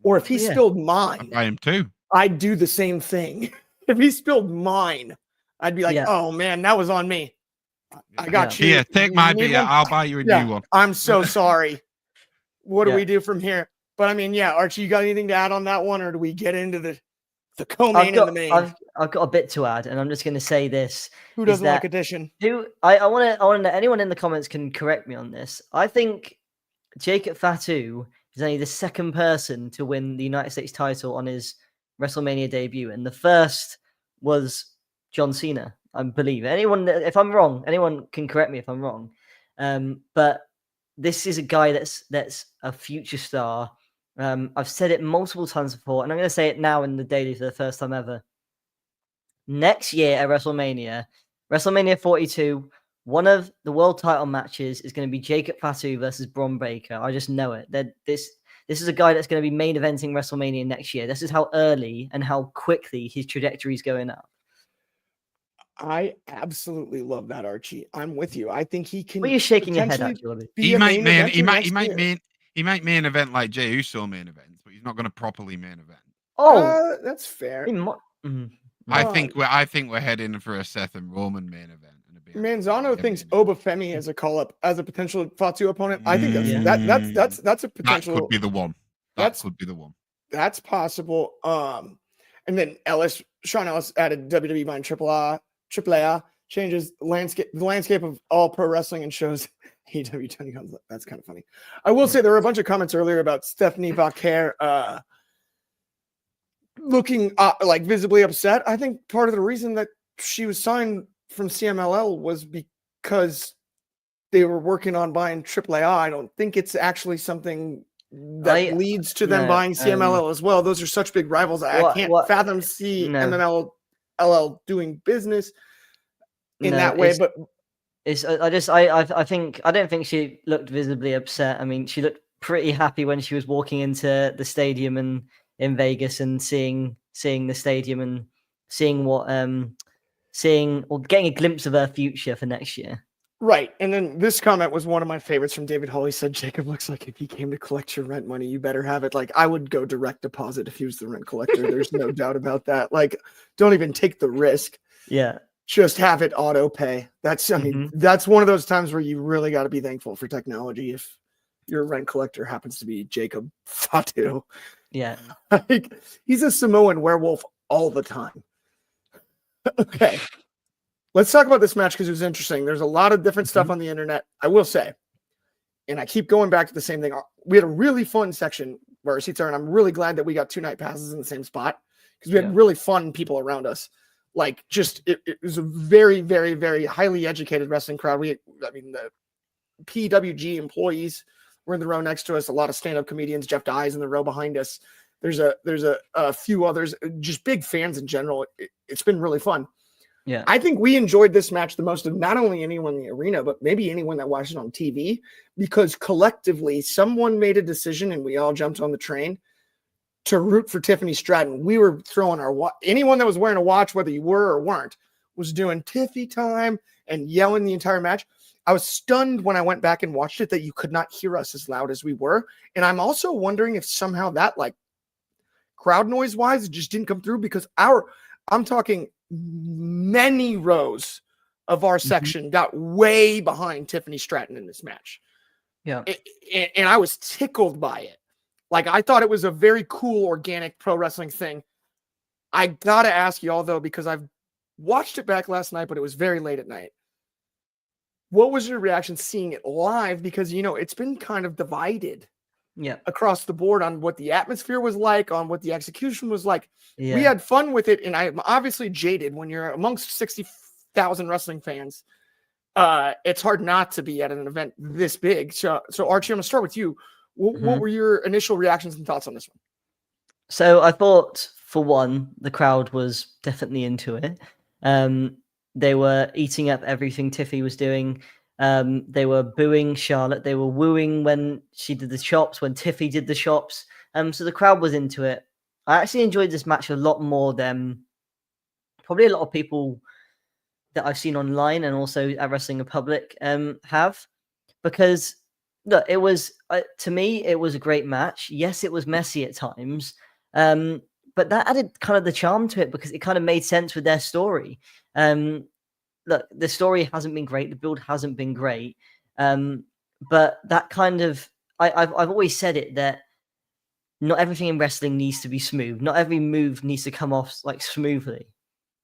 Or if he spilled mine, I'd buy him too. I'd do the same thing. If he spilled mine, I'd be like, oh man, that was on me. I got you. Here, take my beer. I'll buy you a new one. I'm so sorry. What do we do from here? But I mean, Archie, you got anything to add on that one, or do we get into the co-main and the main? I've got a bit to add, and I'm just going to say this. Who doesn't like addition? I want to know, anyone in the comments can correct me on this. I think Jacob Fatu is only the second person to win the United States title on his WrestleMania debut, and the first was John Cena, I believe. If I'm wrong, anyone can correct me if I'm wrong. But this is a guy that's a future star. I've said it multiple times before, and I'm going to say it now in the daily for the first time ever. Next year at WrestleMania 42, one of the world title matches is going to be Jacob Fatu versus Braun Breaker. I just know it. This is a guy that's going to be main eventing WrestleMania next year. This is how early and how quickly his trajectory is going up. I absolutely love that, Archie. I'm with you. I think he can. Well, you're shaking your head, actually. He might main event like Jey Uso main events, but he's not going to properly main event. Oh, that's fair. I think we're heading for a Seth and Roman main event. Manzano thinks Obafemi as a call-up as a potential Fatu opponent. I think that's a potential. That could be the one. Could be the one. That's possible. And then Sean Ellis added WWE Vine AAA changes the landscape of all pro wrestling and shows AEW Tony Khan. That's kind of funny. I will say there were a bunch of comments earlier about Stephanie Vaquer looking like visibly upset. I think part of the reason that she was signed from CMLL was because they were working on buying AAA. I don't think it's actually something that leads to them buying CMLL as well. Those are such big rivals. I can't fathom MML LL doing business in that way. But I don't think she looked visibly upset. I mean, she looked pretty happy when she was walking into the stadium and in Vegas and seeing the stadium and seeing getting a glimpse of her future for next year. Right. And then this comment was one of my favorites from David Hall. He said, Jacob looks like if he came to collect your rent money, you better have it. Like, I would go direct deposit if he was the rent collector. There's no doubt about that. Like, don't even take the risk. Yeah. Just have it auto pay. That's, I mean, that's one of those times where you really got to be thankful for technology if your rent collector happens to be Jacob Fatu. Yeah. Like, he's a Samoan werewolf all the time. Okay. Let's talk about this match because it was interesting. There's a lot of different stuff on the internet, I will say. And I keep going back to the same thing. We had a really fun section where our seats are, and I'm really glad that we got 2 night passes in the same spot because we had really fun people around us. Like, just, it was a very, very, very highly educated wrestling crowd. The PWG employees were in the row next to us. A lot of stand-up comedians. Jeff Dye's in the row behind us. There's a few others, just big fans in general. It's been really fun. Yeah, I think we enjoyed this match the most of not only anyone in the arena, but maybe anyone that watched it on TV, because collectively someone made a decision and we all jumped on the train to root for Tiffany Stratton. We were throwing anyone that was wearing a watch, whether you were or weren't, was doing Tiffy time and yelling the entire match. I was stunned when I went back and watched it that you could not hear us as loud as we were. And I'm also wondering if somehow that, like, crowd noise wise, just didn't come through because I'm talking many rows of our section got way behind Tiffany Stratton in this match. Yeah. And I was tickled by it. Like, I thought it was a very cool, organic pro wrestling thing. I got to ask y'all, though, because I've watched it back last night, but it was very late at night. What was your reaction seeing it live? Because, it's been kind of divided across the board on what the atmosphere was like, on what the execution was like. Yeah. We had fun with it, and I'm obviously jaded when you're amongst 60,000 wrestling fans. It's hard not to be at an event this big. So Archie, I'm going to start with you. What were your initial reactions and thoughts on this one? So I thought, for one, the crowd was definitely into it. They were eating up everything Tiffy was doing. They were booing Charlotte. They were wooing when she did the chops, when Tiffy did the chops. So the crowd was into it. I actually enjoyed this match a lot more than probably a lot of people that I've seen online and also at Wrestling in Public have. Because, look, it was, to me, it was a great match. Yes, it was messy at times. But that added kind of the charm to it because it kind of made sense with their story. Look, the story hasn't been great. The build hasn't been great. But that kind of, I've always said it, that not everything in wrestling needs to be smooth. Not every move needs to come off like smoothly.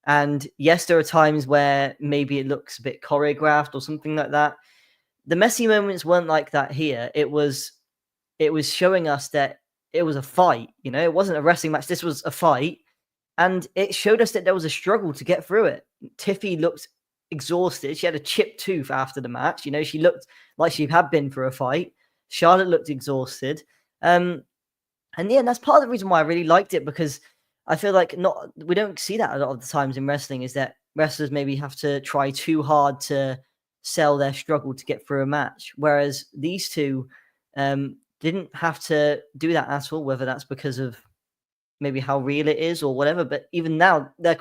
And yes, there are times where maybe it looks a bit choreographed or something like that. The messy moments weren't like that here. It was showing us that it was a fight. It wasn't a wrestling match. This was a fight. And it showed us that there was a struggle to get through it. Tiffy looked exhausted. She had a chipped tooth after the match. She looked like she had been for a fight. Charlotte looked exhausted. And that's part of the reason why I really liked it, because I feel like we don't see that a lot of the times in wrestling, is that wrestlers maybe have to try too hard to sell their struggle to get through a match. Whereas these two didn't have to do that at all, whether that's because of maybe how real it is or whatever. But even now they're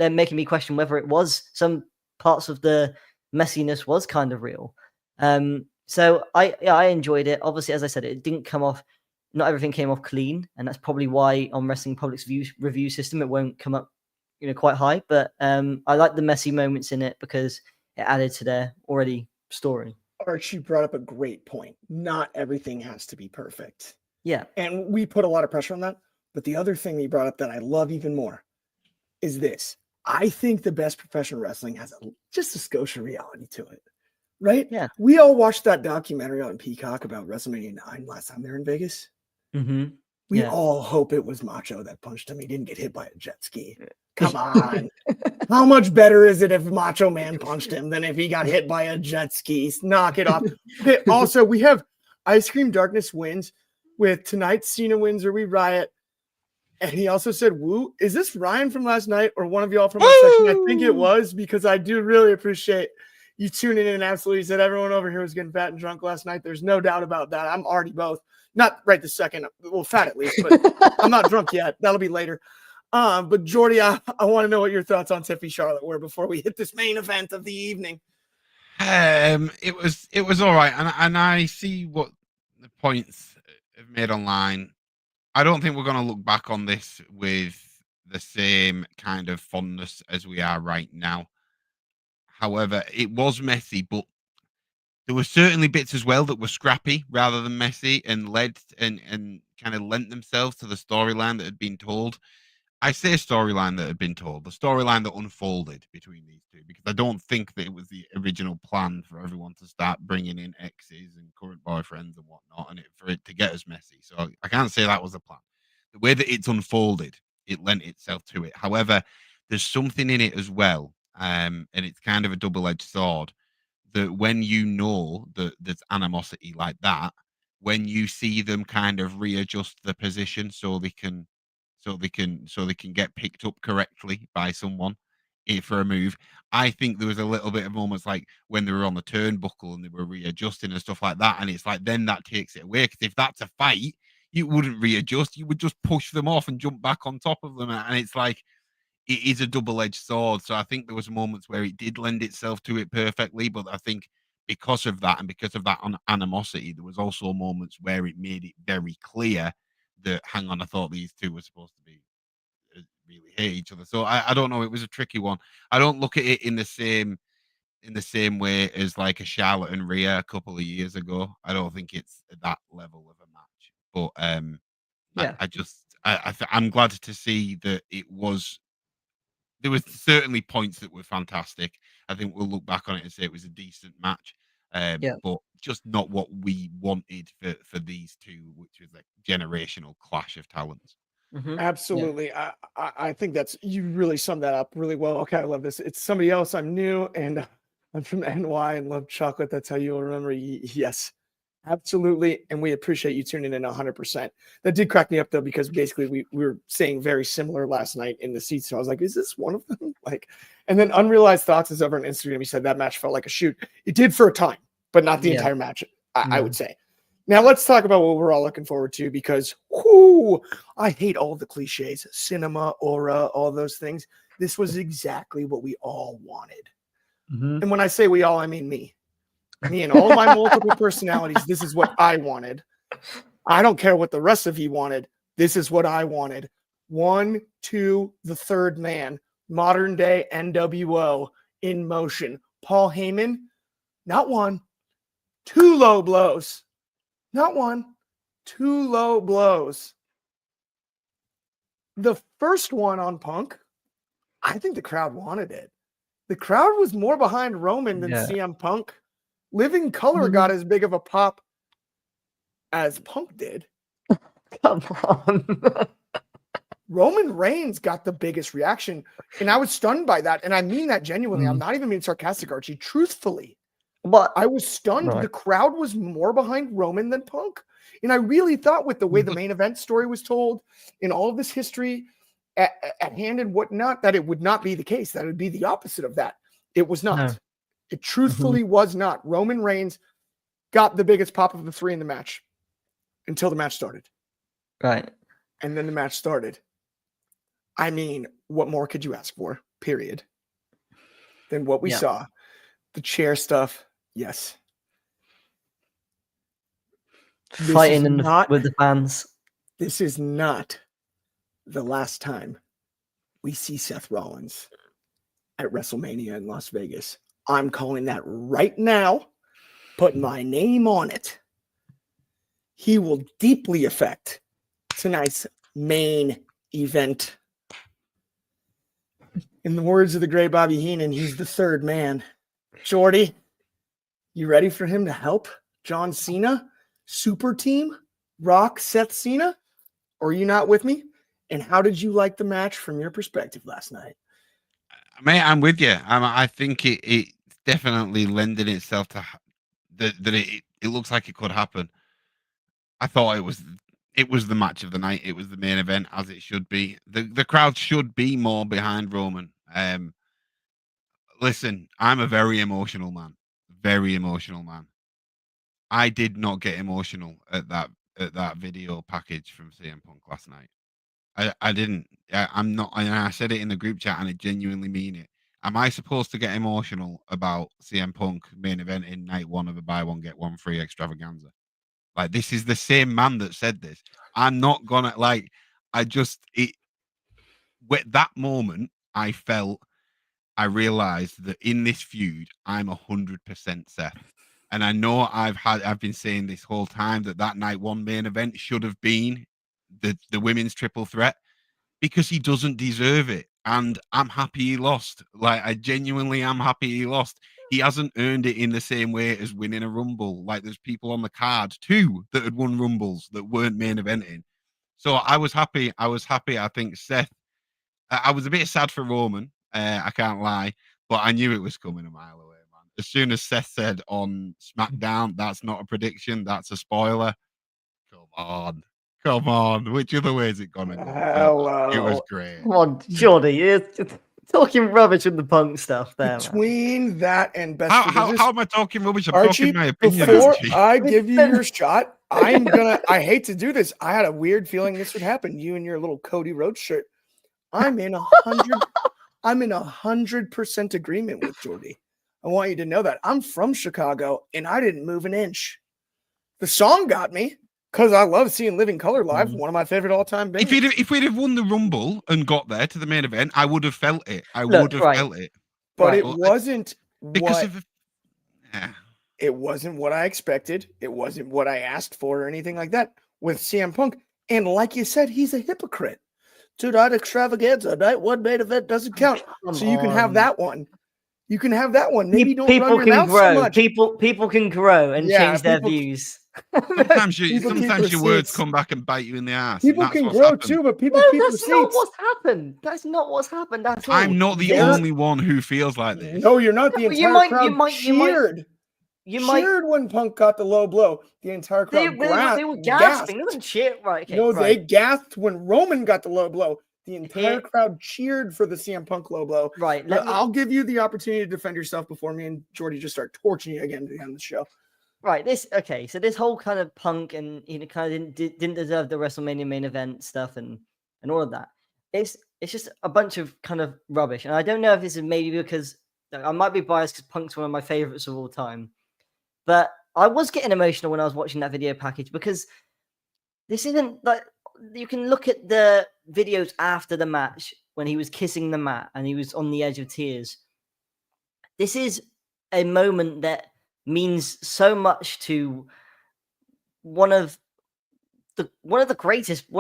making me question whether it was some parts of the messiness was kind of real. So I enjoyed it. Obviously, as I said, it didn't come off, not everything came off clean. And that's probably why on Wrestling Public's review system, it won't come up, quite high. But I like the messy moments in it because it added to their already story. Archie brought up a great point. Not everything has to be perfect. Yeah. And we put a lot of pressure on that. But the other thing he brought up that I love even more is this. I think the best professional wrestling has just a Scotia reality to it, right? Yeah. We all watched that documentary on Peacock about WrestleMania 9 last time they were in Vegas. Mm-hmm. We Yeah. all hope it was Macho that punched him. He didn't get hit by a jet ski. Come on. How much better is it if Macho Man punched him than if he got hit by a jet ski? Knock it off. Okay, also, we have Ice Cream Darkness wins with tonight Cena wins or we riot. And he also said, woo. Is this Ryan from last night or one of y'all from our section? I think it was, because I do really appreciate you tuning in and absolutely said everyone over here was getting fat and drunk last night. There's no doubt about that. I'm already both. Not right this second. Well, fat at least, but I'm not drunk yet. That'll be later. But Jordy, I want to know what your thoughts on Tiffy Charlotte were before we hit this main event of the evening. It was all right, and I see what the points have made online. I don't think we're going to look back on this with the same kind of fondness as we are right now. However, it was messy, but there were certainly bits as well that were scrappy rather than messy and led and kind of lent themselves to the storyline that had been told. I say storyline that had been told, the storyline that unfolded between these two, because I don't think that it was the original plan for everyone to start bringing in exes and current boyfriends and whatnot, and for it to get as messy. So I can't say that was the plan. The way that it's unfolded, it lent itself to it. However, there's something in it as well, and it's kind of a double-edged sword, that when you know that there's animosity like that, when you see them kind of readjust the position so they can get picked up correctly by someone for a move. I think there was a little bit of moments like when they were on the turnbuckle and they were readjusting and stuff like that, and it's like then that takes it away, because if that's a fight, you wouldn't readjust, you would just push them off and jump back on top of them, and it's like it is a double-edged sword. So I think there was moments where it did lend itself to it perfectly, but I think because of that and because of that animosity, there was also moments where it made it very clear that, hang on, I thought these two were supposed to be really hate each other. So I don't know. It was a tricky one. I don't look at it in the same way as like a Charlotte and Rhea a couple of years ago. I don't think it's that level of a match. But Yeah. I'm glad to see that it was. There was certainly points that were fantastic. I think we'll look back on it and say it was a decent match. Yeah. But just not what we wanted for these two, which was a generational clash of talents. Mhm. Yeah. Absolutely. I think you really summed that up really well. Okay, I love this. It's somebody else. I'm new and I'm from NY and love chocolate. That's how you'll remember. Yes, absolutely. And we appreciate you tuning in 100%. That did crack me up though, because basically we were saying very similar last night in the seats. So I was like, is this one of them? And then Unrealized Thoughts is over on Instagram. He said that match felt like a shoot. It did for a time, but not the entire match, I would say. Now let's talk about what we're all looking forward to, because I hate all the cliches, cinema, aura, all those things. This was exactly what we all wanted. Mm-hmm. And when I say we all, I mean me and all my multiple personalities. This is what I wanted. I don't care what the rest of you wanted. This is what I wanted. 1, 2, the third man, modern day NWO in motion. Paul Heyman, not 1, 2 low blows. Not 1, 2 low blows. The first one on Punk, I think the crowd wanted it. The crowd was more behind Roman than CM Punk. Living Color got as big of a pop as Punk did. Come on. Roman Reigns got the biggest reaction, and I was stunned by that. And I mean that genuinely. I'm not even being sarcastic, Archie. Truthfully. What? I was stunned. Right. The crowd was more behind Roman than Punk. And I really thought, with the way the main event story was told and all of this history at hand and whatnot, that it would not be the case. That it would be the opposite of that. It was not. No. It truthfully was not. Roman Reigns got the biggest pop of the three in the match until the match started. Right. And then the match started. I mean, what more could you ask for, period, than what we saw? The chair stuff, yes. Fighting with the fans. This is not the last time we see Seth Rollins at WrestleMania in Las Vegas. I'm calling that right now, putting my name on it. He will deeply affect tonight's main event. In the words of the great Bobby Heenan, he's the third man. Jordy, you ready for him to help John Cena? Super team? Rock Seth Cena? Or are you not with me? And how did you like the match from your perspective last night? Mate, I'm with you. I think it definitely lended itself to that it looks like it could happen. I thought it was the match of the night. It was the main event, as it should be. The crowd should be more behind Roman. Listen, I'm a very emotional man. Very emotional man. I did not get emotional at that video package from CM Punk last night. I didn't. I'm not. And I said it in the group chat, and I genuinely mean it. Am I supposed to get emotional about CM Punk main event in night one of a buy one get one free extravaganza? Like, this is the same man that said this. I'm not gonna like. I just with that moment, I realized that in this feud, I'm 100% Seth. And I know I've been saying this whole time that night one main event should have been the women's triple threat, because he doesn't deserve it. And I'm happy he lost. Like, I genuinely am happy he lost. He hasn't earned it in the same way as winning a Rumble. Like, there's people on the card too that had won Rumbles that weren't main eventing. So I was happy. I think Seth, I was a bit sad for Roman. I can't lie, but I knew it was coming a mile away, man. As soon as Seth said on SmackDown, that's not a prediction, that's a spoiler. Come on. Which other way is it gonna go? It was great. Come on, Jordy, you're talking rubbish with the Punk stuff there. Between that and best How am I talking rubbish? I'm Archie, talking my opinion. Before I give you your shot, I hate to do this. I had a weird feeling this would happen. You and your little Cody Rhodes shirt. I'm in 100% agreement with Jordy. I want you to know that. I'm from Chicago, and I didn't move an inch. The song got me, because I love seeing Living Color live. One of my favorite all-time bands. If we'd have won the Rumble and got there to the main event, I would have felt it. Felt it. But it wasn't because it wasn't what I expected. It wasn't what I asked for or anything like that with CM Punk. And like you said, he's a hypocrite. Two-night extravaganza, night one main event doesn't count. So you can have that one. You can have that one. Maybe don't run your mouth so much. People can grow and change their views. Sometimes your words come back and bite you in the ass. People can grow too, but people keep receipts. That's not what's happened. That's not what's happened at all. I'm not the only one who feels like this. No, you're not. The entire crowd cheered. Cheered when Punk got the low blow. The entire crowd they were gasping. They didn't cheer. Right. Okay, no, they gasped when Roman got the low blow. The entire crowd cheered for the CM Punk low blow. Right. I'll give you the opportunity to defend yourself before me and Jordy just start torching you again on the show. Right. So this whole kind of Punk and kind of didn't deserve the WrestleMania main event stuff and all of that. It's just a bunch of kind of rubbish. And I don't know if this is maybe because I might be biased because Punk's one of my favorites of all time. But I was getting emotional when I was watching that video package, because this isn't like, you can look at the videos after the match when he was kissing the mat and he was on the edge of tears. This is a moment that means so much to one of the greatest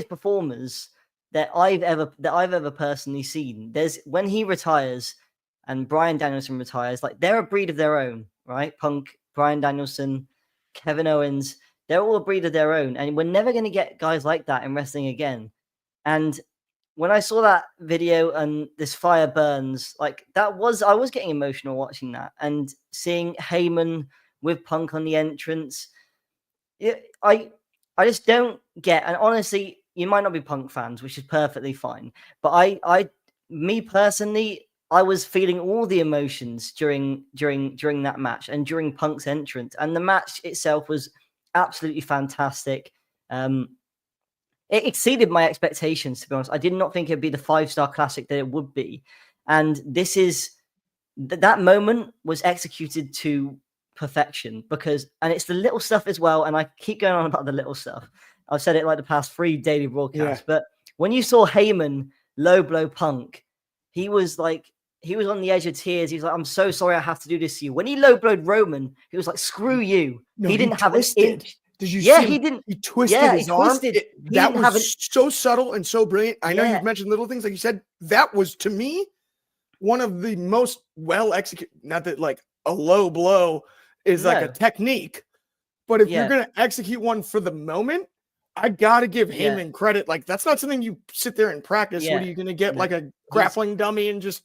performers that I've ever personally seen. There's when he retires and Bryan Danielson retires, like, they're a breed of their own, right? Punk, Bryan Danielson, Kevin Owens, they're all a breed of their own, and we're never going to get guys like that in wrestling again. And when I saw that video and this fire burns, like, I was getting emotional watching that and seeing Heyman with Punk on the entrance. I just don't get, and honestly, you might not be Punk fans, which is perfectly fine, but me personally, I was feeling all the emotions during that match and during Punk's entrance, and the match itself was absolutely fantastic. It exceeded my expectations, to be honest. I did not think it'd be the 5-star classic that it would be, and this is that moment was executed to perfection, and it's the little stuff as well. And I keep going on about the little stuff. I've said it like the past 3 daily broadcasts, but when you saw Heyman low blow Punk, he was on the edge of tears. He was like, "I'm so sorry I have to do this to you." When he low blowed Roman, he was like, "Screw you." No, he didn't have an inch. Did you see? He didn't. He twisted his arm. That was so subtle and so brilliant. I know you've mentioned little things, like you said. That was, to me, one of the most well executed. Not that like a low blow is like a technique, but if you're going to execute one for the moment, I gotta give Yeah. Heyman credit. Like, that's not something you sit there and practice. What Yeah. are you gonna get? No. Like a grappling dummy and just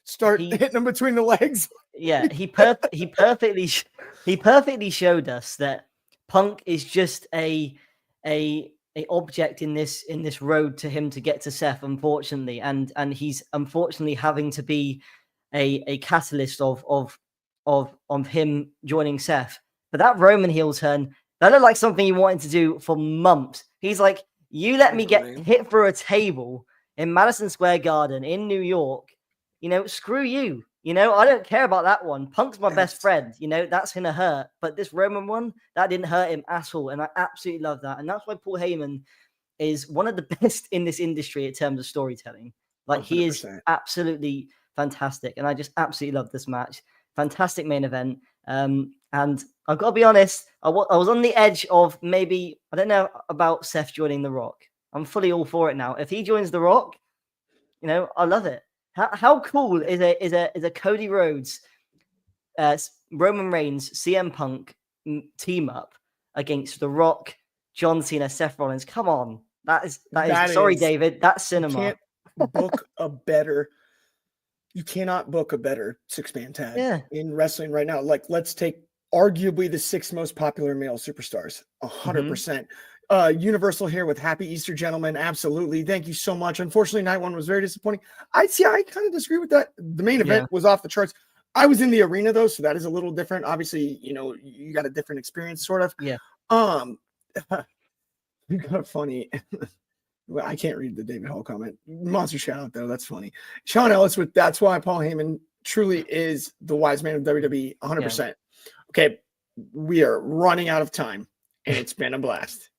start He- hitting him between the legs? Yeah, he perfectly showed us that Punk is just a object in this road to him to get to Seth, unfortunately, and he's unfortunately having to be a catalyst of him joining Seth. But that Roman heel turn, that looked like something he wanted to do for months. He's like, you let me get hit through a table in Madison Square Garden in New York, screw you. I don't care about that one. Punk's my best friend. That's going to hurt. But this Roman one, that didn't hurt him at all. And I absolutely love that. And that's why Paul Heyman is one of the best in this industry in terms of storytelling. Like, 100%. He is absolutely fantastic. And I just absolutely love this match. Fantastic main event. And I've got to be honest, I was on the edge of maybe, I don't know about Seth joining The Rock. I'm fully all for it now. If he joins The Rock, I love it. How cool is a Cody Rhodes, Roman Reigns, CM Punk team up against The Rock, John Cena, Seth Rollins? Come on, that is sorry, David, that's cinema. You cannot book a better 6-man tag in wrestling right now. Like, let's take arguably the 6 most popular male superstars. 100%. Universal here with Happy Easter, gentlemen. Absolutely. Thank you so much. Unfortunately, night one was very disappointing. I kind of disagree with that. The main event was off the charts. I was in the arena though, so that is a little different. Obviously, you got a different experience, sort of. Yeah. You got funny. Well, I can't read the David Hall comment. Monster shout out though. That's funny. Sean Ellis with that's why Paul Heyman truly is the wise man of WWE. 100%. Yeah. Okay, we are running out of time, and it's been a blast.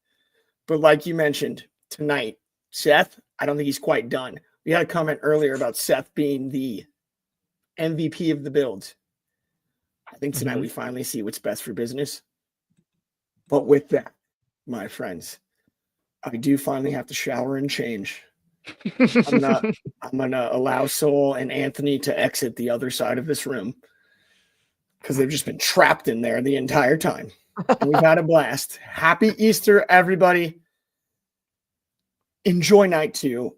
But like you mentioned tonight, Seth, I don't think he's quite done. We had a comment earlier about Seth being the MVP of the build. I think tonight we finally see what's best for business. But with that, my friends, I do finally have to shower and change. I'm gonna allow Soul and Anthony to exit the other side of this room because they've just been trapped in there the entire time. And we've had a blast. Happy Easter, everybody. Enjoy night 2.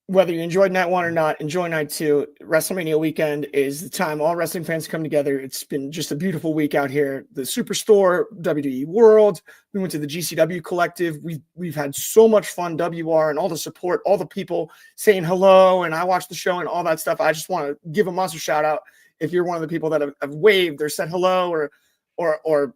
Whether you enjoyed night 1 or not, enjoy night 2. WrestleMania weekend is the time all wrestling fans come together. It's been just a beautiful week out here. The Superstore, WWE World. We went to the GCW Collective. We've had so much fun, WR, and all the support, all the people saying hello, and I watched the show and all that stuff. I just want to give a monster shout out if you're one of the people that have waved or said hello or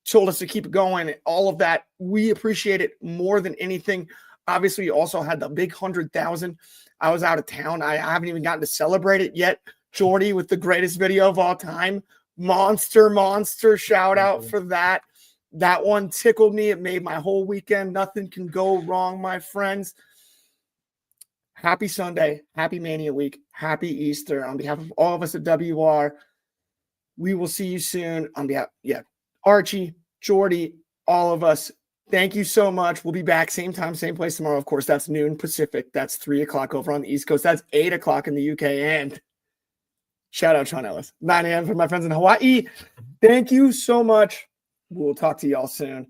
told us to keep it going. All of that, we appreciate it more than anything. Obviously, you also had the big 100,000. I was out of town. I haven't even gotten to celebrate it yet. Jordy with the greatest video of all time. Monster shout out for that. That one tickled me. It made my whole weekend. Nothing can go wrong, my friends. Happy Sunday. Happy Mania Week. Happy Easter. On behalf of all of us at WR, we will see you soon. On behalf, Archie, Jordy, all of us. Thank you so much. We'll be back same time, same place tomorrow. Of course, that's noon Pacific. That's 3 o'clock over on the East Coast. That's 8 o'clock in the UK. And shout out Sean Ellis. 9 a.m. for my friends in Hawaii. Thank you so much. We'll talk to y'all soon.